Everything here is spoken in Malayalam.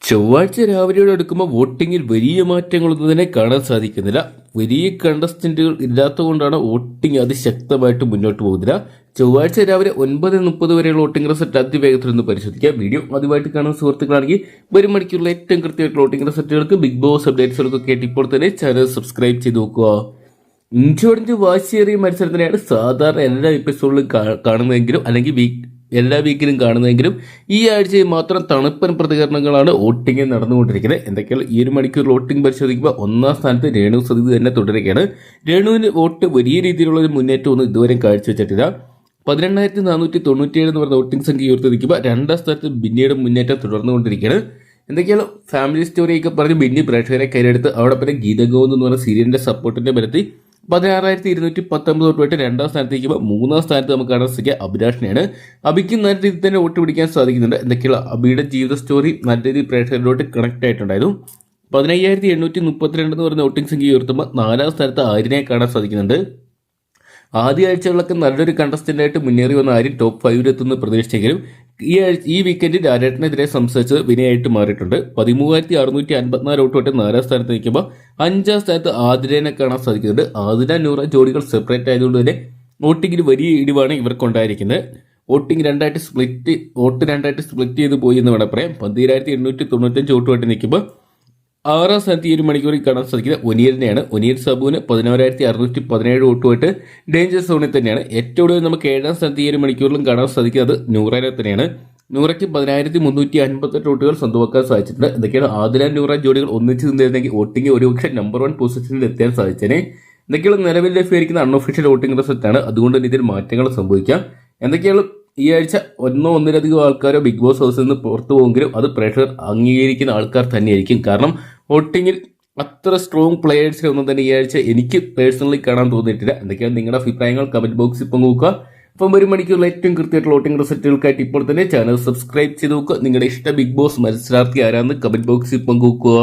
ചൊവ്വാഴ്ച രാവിലെയോട് അടുക്കുമ്പോൾ വോട്ടിങ്ങിൽ വലിയ മാറ്റങ്ങളൊന്നും തന്നെ കാണാൻ സാധിക്കുന്നില്ല. വലിയ കണ്ടസ്റ്റന്റുകൾ ഇല്ലാത്തതുകൊണ്ടാണ് വോട്ടിംഗ് അതിശക്തമായിട്ട് മുന്നോട്ട് പോകുന്നില്ല. ചൊവ്വാഴ്ച രാവിലെ 9:30 വരെയുള്ള വോട്ടിംഗ് റിസൾട്ട് അതിവേഗത്തിൽ നിന്ന് പരിശോധിക്കാം. വീഡിയോ ആദ്യമായിട്ട് കാണുന്ന സുഹൃത്തുക്കളാണെങ്കിൽ വരും മണിക്കൂറിലെ ഏറ്റവും കൃത്യമായിട്ടുള്ള വോട്ടിംഗ് റിസൾട്ടുകൾക്ക് ബിഗ് ബോസ് അപ്ഡേറ്റ്സുകൾക്കൊക്കെ ആയിട്ട് ഇപ്പോൾ തന്നെ ചാനൽ സബ്സ്ക്രൈബ് ചെയ്ത് നോക്കുക. ഇഞ്ചോടിഞ്ച് വാശിയേറിയ മത്സരത്തിനെയാണ് സാധാരണ എല്ലാ എപ്പിസോഡിലും കാണുന്നതെങ്കിലും അല്ലെങ്കിൽ എല്ലാ വീക്കിലും കാണുന്നതെങ്കിലും ഈ ആഴ്ചയിൽ മാത്രം തണുപ്പൻ പ്രതികരണങ്ങളാണ് വോട്ടിംഗ് നടന്നുകൊണ്ടിരിക്കുന്നത്. എന്തൊക്കെയാണ് ഈ ഒരു മണിക്കൂർ വോട്ടിംഗ് പരിശോധിക്കുമ്പോൾ ഒന്നാം സ്ഥാനത്ത് രേണു സുധി തന്നെ തുടരുകയാണ്. രേണുവിന് വോട്ട് വലിയ രീതിയിലുള്ള ഒരു മുന്നേറ്റമൊന്നും ഇതുവരെ കാഴ്ചവെച്ചിട്ടില്ല. 18,497 എന്ന് പറഞ്ഞ വോട്ടിംഗ് സംഖ്യ ഉയർത്തി നിൽക്കുമ്പോൾ രണ്ടാം സ്ഥാനത്ത് ബിന്നിയുടെ മുന്നേറ്റം തുടർന്നുകൊണ്ടിരിക്കുകയാണ്. എന്തൊക്കെയാണ് ഫാമിലി സ്റ്റോറിയൊക്കെ പറഞ്ഞ് ബിന്നി പ്രേക്ഷകരെ കയ്യിലെടുത്ത് അവിടെ പിന്നെ ഗീതഗോവിന്ദ് എന്ന് പറഞ്ഞ സീരിയലിന്റെ സപ്പോർട്ടിന്റെ ബലത്തിൽ 16,219 വോട്ടുമായിട്ട് രണ്ടാം സ്ഥാനത്തേക്ക് മൂന്നാം സ്ഥാനത്ത് നമുക്ക് കാണാൻ സാധിക്കുക അഭിലാഷിനെയാണ്. അബിക്ക് നല്ല രീതിയിൽ തന്നെ വോട്ട് പിടിക്കാൻ സാധിക്കുന്നുണ്ട്. എന്തൊക്കെയുള്ള അബിയുടെ ജീവിത സ്റ്റോറി നല്ല രീതിയിൽ പ്രേക്ഷകരോട്ട് കണക്ട് ആയിട്ടുണ്ടായിരുന്നു. 15,832 എന്ന് പറയുന്ന വോട്ടിംഗ് സംഖ്യ ഉയർത്തുമ്പോൾ നാലാം സ്ഥാനത്ത് ആര്യനെ കാണാൻ സാധിക്കുന്നുണ്ട്. ആദ്യ ആഴ്ചകളിലൊക്കെ നല്ലൊരു കണ്ടസ്റ്റന്റായിട്ട് മുന്നേറി വന്ന ആര്യൻ ടോപ്പ് 5 എത്തുന്ന പ്രതീക്ഷിച്ചെങ്കിലും ഈ വീക്കെൻഡിൽ രാജേട്ടനെതിരെ സംസാരിച്ചത് വിനയായിട്ട് മാറിയിട്ടുണ്ട്. 13,654 വോട്ടോട്ട് നാലാം സ്ഥാനത്ത് നിൽക്കുമ്പോൾ അഞ്ചാം സ്ഥാനത്ത് ആതിരേനെ കാണാൻ സാധിക്കുന്നുണ്ട്. ആതിര നൂറ ജോഡികൾ സെപ്പറേറ്റ് ആയതുകൊണ്ട് തന്നെ വോട്ടിങ്ങിന് വലിയ ഇടിവാണ് ഇവർക്കുണ്ടായിരിക്കുന്നത്. വോട്ട് രണ്ടായിട്ട് സ്പ്ലിറ്റ് ചെയ്ത് പോയി എന്ന് വേണം പറയാം. 12,895 വോട്ടുമായിട്ട് നിൽക്കുമ്പോൾ ആറാം സ്ഥാനത്ത് ഈ ഒരു മണിക്കൂറിൽ കാണാൻ സാധിക്കുന്നത് ഒനിയലിനെയാണ്. ഒനിയൽ സബുവിന് 11,617 വോട്ടുമായിട്ട് ഡേഞ്ചർ സോണിൽ തന്നെയാണ്. ഏറ്റവും കൂടുതൽ നമുക്ക് ഏഴാം സ്ഥാനത്ത് ഈ ഒരു മണിക്കൂറിലും കാണാൻ സാധിക്കുന്നത് നൂറനെ തന്നെയാണ്. നൂറയ്ക്ക് 10,358 വോട്ടുകൾ സ്വന്തമാക്കാൻ സാധിച്ചിട്ടുണ്ട്. എന്തൊക്കെയാണ് ആദില നൂറ ജോഡികൾ ഒന്നിച്ച് നിന്നിരുന്നെങ്കിൽ വോട്ടിംഗ് ഒരുപക്ഷെ നമ്പർ 1 പൊസിഷനിൽ എത്താൻ സാധിച്ചേനെ. എന്തൊക്കെയാണ് നിലവിൽ ലഭ്യമായിരിക്കുന്ന അൺഒഫീഷ്യൽ വോട്ടിംഗ് റിസൾട്ട് ആണ്. അതുകൊണ്ട് തന്നെ ഇതിൽ മാറ്റങ്ങൾ സംഭവിക്കാം. എന്തൊക്കെയാണ് ഈ ആഴ്ച ഒന്നിലധികം ആൾക്കാരോ ബിഗ് ബോസ് ഹൗസിൽ നിന്ന് പുറത്തു പോകുമെങ്കിലും അത് പ്രേക്ഷകർ അംഗീകരിക്കുന്ന ആൾക്കാർ തന്നെയായിരിക്കും. കാരണം വോട്ടിങ്ങിൽ അത്ര സ്ട്രോങ് പ്ലേയേഴ്സിനെ ഒന്നും തന്നെ ഈ ആഴ്ച എനിക്ക് പേഴ്സണലി കാണാൻ തോന്നിയിട്ടില്ല. എന്തൊക്കെയാണ് നിങ്ങളുടെ അഭിപ്രായങ്ങൾ കമന്റ് ബോക്സിൽ പങ്കുവെക്കുക. അപ്പം ഒരു മണിക്കൂറിൽ ഏറ്റവും കൃത്യമായിട്ടുള്ള വോട്ടിംഗ് റിസൾട്ടുകൾക്കായിട്ട് ഇപ്പോൾ തന്നെ ചാനൽ സബ്സ്ക്രൈബ് ചെയ്ത് നോക്കുക. നിങ്ങളുടെ ഇഷ്ട ബിഗ് ബോസ് മത്സരാർത്ഥി ആരാന്ന് കമന്റ് ബോക്സിൽ പങ്കുവെക്കുക.